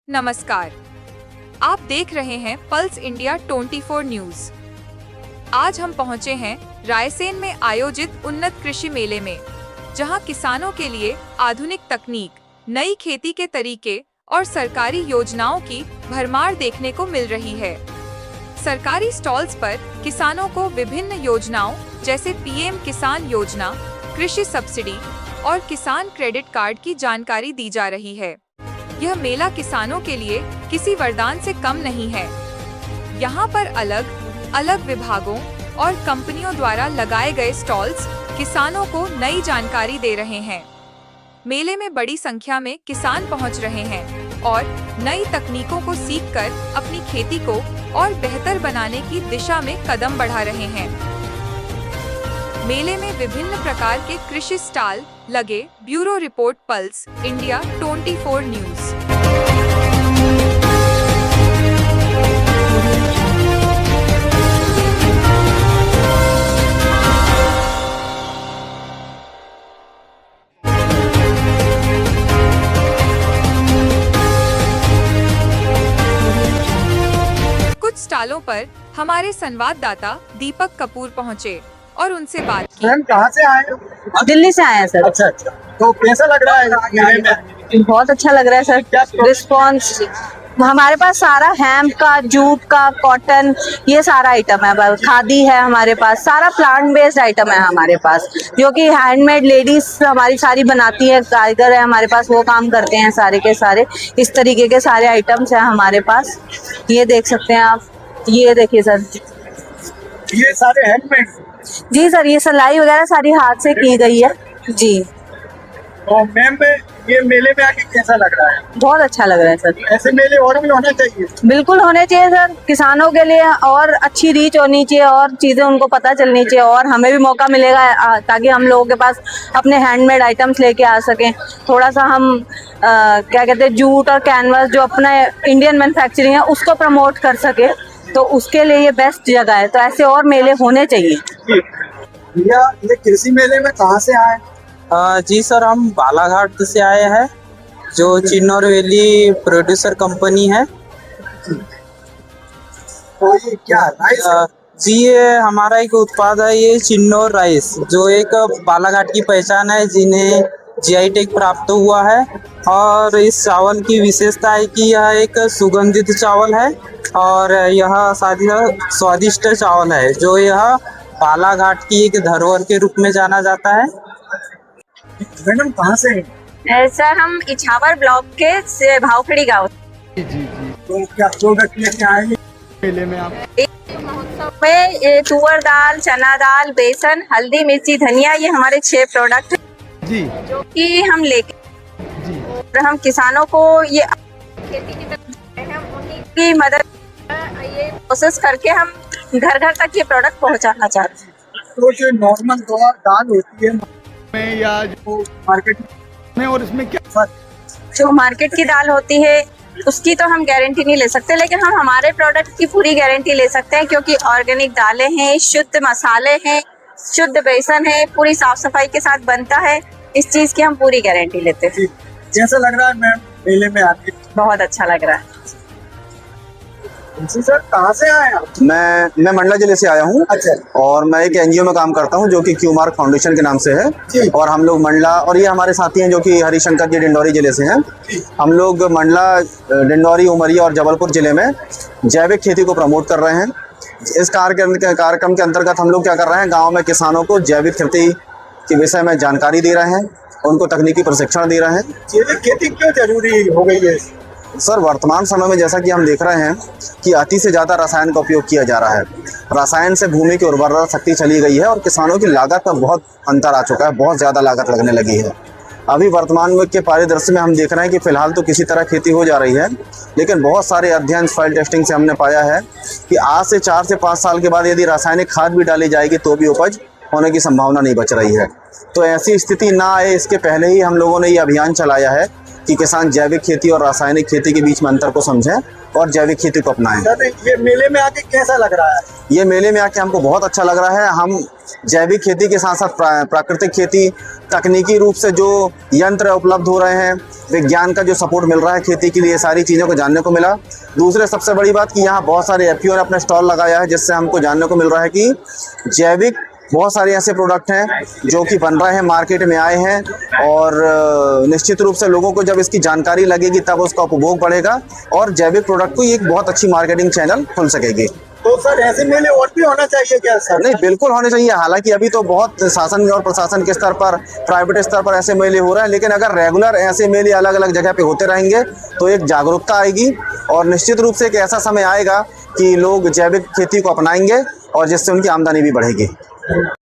नमस्कार, आप देख रहे हैं पल्स इंडिया 24 न्यूज। आज हम पहुंचे हैं रायसेन में आयोजित उन्नत कृषि मेले में, जहां किसानों के लिए आधुनिक तकनीक, नई खेती के तरीके और सरकारी योजनाओं की भरमार देखने को मिल रही है। सरकारी स्टॉल्स पर किसानों को विभिन्न योजनाओं जैसे पीएम किसान योजना, कृषि सब्सिडी और किसान क्रेडिट कार्ड की जानकारी दी जा रही है। यह मेला किसानों के लिए किसी वरदान से कम नहीं है। यहाँ पर अलग अलग विभागों और कंपनियों द्वारा लगाए गए स्टॉल्स किसानों को नई जानकारी दे रहे हैं। मेले में बड़ी संख्या में किसान पहुँच रहे हैं और नई तकनीकों को सीखकर अपनी खेती को और बेहतर बनाने की दिशा में कदम बढ़ा रहे हैं। मेले में विभिन्न प्रकार के कृषि स्टॉल लगे। Bureau report, pulse India 24 news. कुछ स्टॉलों पर हमारे संवाददाता दीपक कपूर पहुंचे और उनसे बात की। मैम कहाँ से आए हो? दिल्ली से आए हैं सर। अच्छा, तो कैसा लग रहा है मेले में? बहुत अच्छा लग रहा है सर। रिस्पॉन्स हमारे पास सारा हेम्प का, जूट का, कॉटन, ये सारा आइटम है। खादी है हमारे पास, सारा प्लांट बेस्ड आइटम है हमारे पास, जो कि हैंडमेड लेडीज हमारी सारी बनाती है। कारीगर है हमारे पास, वो काम करते हैं सारे के सारे। इस तरीके के सारे आइटम्स हैं हमारे पास। ये देख सकते हैं आप, ये देखिए सर, ये सारे हैंडमेड? जी सर, ये सिलाई वगैरह सारी हाथ से की गई है जी। तो मैम ये मेले में आके कैसा लग रहा है? बहुत अच्छा लग रहा है सर। ऐसे मेले और भी होने चाहिए। बिल्कुल होने चाहिए सर, किसानों के लिए और अच्छी रीच होनी चाहिए और चीजें उनको पता चलनी चाहिए, और हमें भी मौका मिलेगा ताकि हम लोगों के पास अपने हैंडमेड आइटम्स लेके आ सकें। थोड़ा सा हम क्या कहते हैं, जूट और कैनवास जो अपना इंडियन मैन्युफैक्चरिंग है उसको प्रमोट कर सके, तो उसके लिए ये बेस्ट जगह है। तो ऐसे और मेले होने चाहिए। भैया, ये कृषि मेले में कहाँ से आए? जी सर, हम बालाघाट से आए हैं, जो चिन्नौर वैली प्रोड्यूसर कंपनी है। तो ये क्या राइस? जी, ये हमारा एक उत्पाद है, ये चिन्नौर राइस, जो एक बालाघाट की पहचान है, जिन्हें जीआई टैग प्राप्त हुआ है। और इस चावल की विशेषता है कि यह एक सुगंधित चावल है और यह स्वादिष्ट चावल है, जो यह बालाघाट की एक धरोहर के रूप में जाना जाता है। मैडम कहाँ से हैं? सर, हम इछावर ब्लॉक के भावखड़ी गाँव। तो क्या प्रोडक्ट लेके आए मेले में आप? महोत्सव में ये तुअर दाल, चना दाल, बेसन, हल्दी, मिर्ची, धनिया, ये हमारे 6 प्रोडक्ट जी, जो कि हम लेके जी, और हम किसानों को ये खेती की तरफ हम उन्हीं की मदद ये प्रोसेस करके हम घर घर तक ये प्रोडक्ट पहुंचाना चाहते हैं। तो जो नॉर्मल दाल होती है में या जो मार्केट में, और इसमें क्या फर्क? जो मार्केट की दाल होती है उसकी तो हम गारंटी नहीं ले सकते, लेकिन हम हमारे प्रोडक्ट की पूरी गारंटी ले सकते हैं, क्योंकि ऑर्गेनिक दालें हैं, शुद्ध मसाले हैं, शुद्ध बेसन है, पूरी साफ सफाई के साथ बनता है। इस चीज की हम पूरी गारंटी लेते हैं। कैसा लग रहा है मैम मेले में आके? बहुत अच्छा लग रहा है। सर, कहाँ से आए आप? मैं मंडला जिले से आया हूँ। अच्छा। और मैं एक एनजीओ में काम करता हूँ, जो कि क्यू मार्क फाउंडेशन के नाम से है। जी। और हम लोग मंडला, और ये हमारे साथी हैं जो कि हरिशंकर जी डिंडौरी जिले से हैं। हम लोग मंडला, डिंडौरी, उमरिया और जबलपुर जिले में जैविक खेती को प्रमोट कर रहे हैं। इस कार्यक्रम के अंतर्गत हम लोग क्या कर रहे हैं, गाँव में किसानों को जैविक खेती के विषय में जानकारी दे रहे हैं, उनको तकनीकी प्रशिक्षण दे रहे हैं। जैविक खेती क्यों जरूरी हो गई है? सर, वर्तमान समय में जैसा कि हम देख रहे हैं कि अति से ज़्यादा रसायन का उपयोग किया जा रहा है। रसायन से भूमि की उर्वरता शक्ति चली गई है और किसानों की लागत में बहुत अंतर आ चुका है, बहुत ज़्यादा लागत लगने लगी है। अभी वर्तमान में के परिदृश्य में हम देख रहे हैं कि फ़िलहाल तो किसी तरह खेती हो जा रही है, लेकिन बहुत सारे अध्ययन, सॉइल टेस्टिंग से हमने पाया है कि आज से 4 से 5 साल के बाद यदि रासायनिक खाद भी डाली जाएगी तो भी उपज होने की संभावना नहीं बच रही है। तो ऐसी स्थिति ना आए, इसके पहले ही हम लोगों ने ये अभियान चलाया है कि किसान जैविक खेती और रासायनिक खेती के बीच में अंतर को समझें और जैविक खेती को अपनाएं। सर, ये मेले में आके कैसा लग रहा है? ये मेले में आके हमको बहुत अच्छा लग रहा है। हम जैविक खेती के साथ साथ प्राकृतिक खेती, तकनीकी रूप से जो यंत्र उपलब्ध हो रहे हैं, विज्ञान का जो सपोर्ट मिल रहा है खेती के लिए, ये सारी चीज़ों को जानने को मिला। दूसरे सबसे बड़ी बात कि यहाँ बहुत सारे एफपीओ ने अपने स्टॉल लगाया है, जिससे हमको जानने को मिल रहा है कि जैविक बहुत सारे ऐसे प्रोडक्ट हैं जो कि बन रहे हैं, मार्केट में आए हैं, और निश्चित रूप से लोगों को जब इसकी जानकारी लगेगी तब उसका उपभोग बढ़ेगा और जैविक प्रोडक्ट को एक बहुत अच्छी मार्केटिंग चैनल खुल सकेगी। तो सर ऐसे मेले और भी होना चाहिए क्या सर? नहीं, बिल्कुल होने चाहिए। हालांकि अभी तो बहुत शासन और प्रशासन के स्तर पर, प्राइवेट स्तर पर ऐसे मेले हो रहे हैं, लेकिन अगर रेगुलर ऐसे मेले अलग अलग जगह पे होते रहेंगे तो एक जागरूकता आएगी और निश्चित रूप से एक ऐसा समय आएगा कि लोग जैविक खेती को अपनाएंगे और जिससे उनकी आमदनी भी बढ़ेगी।